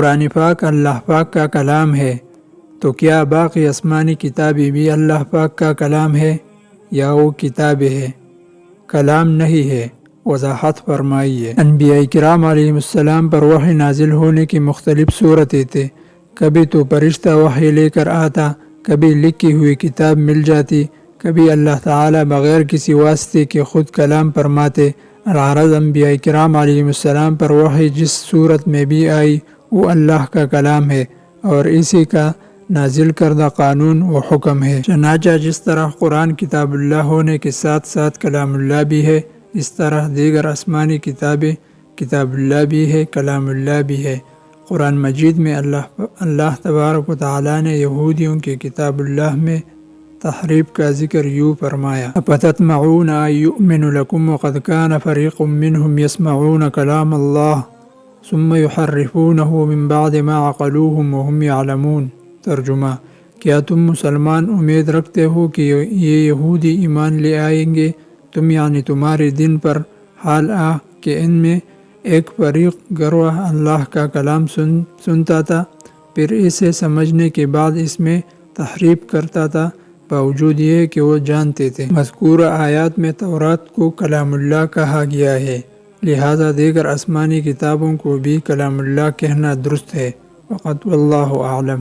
قرآن پاک اللہ پاک کا کلام ہے تو کیا باقی آسمانی کتابیں بھی اللہ پاک کا کلام ہے یا وہ کتاب ہے، کلام نہیں ہے؟ وضاحت فرمائیے۔ انبیاء کرام علیہ السلام پر وحی نازل ہونے کی مختلف صورتیں تھے۔ کبھی تو فرشتہ وحی لے کر آتا، کبھی لکھی ہوئی کتاب مل جاتی، کبھی اللہ تعالیٰ بغیر کسی واسطے کے خود کلام فرماتے۔ الغرض انبیاء کرام علیہ السلام پر وحی جس صورت میں بھی آئی وہ اللہ کا کلام ہے اور اسی کا نازل کردہ قانون و حکم ہے۔ چنانچہ جس طرح قرآن کتاب اللہ ہونے کے ساتھ ساتھ کلام اللہ بھی ہے، اس طرح دیگر آسمانی کتابیں کتاب اللہ بھی ہے، کلام اللہ بھی ہے۔ قرآن مجید میں اللہ تبارک و تعالیٰ نے یہودیوں کے کتاب اللہ میں تحریف کا ذکر یوں فرمایا: افتطمعون ان یؤمنوا لکم وقد کان فریق منهم یسمعون کلام اللہ ثم یحرفونہ من بعد ما عقلوہ وهم یعلمون۔ ترجمہ: کیا تم مسلمان امید رکھتے ہو کہ یہ یہودی ایمان لے آئیں گے؟ تم یعنی تمہارے دن پر حال آ کہ ان میں ایک فریق گروہ اللہ کا کلام سنتا تھا، پھر اسے سمجھنے کے بعد اس میں تحریف کرتا تھا، باوجود یہ کہ وہ جانتے تھے۔ مذکورہ آیات میں تورات کو کلام اللہ کہا گیا ہے، لہذا دیگر آسمانی کتابوں کو بھی کلام اللہ کہنا درست ہے۔ وقت واللہ اعلم۔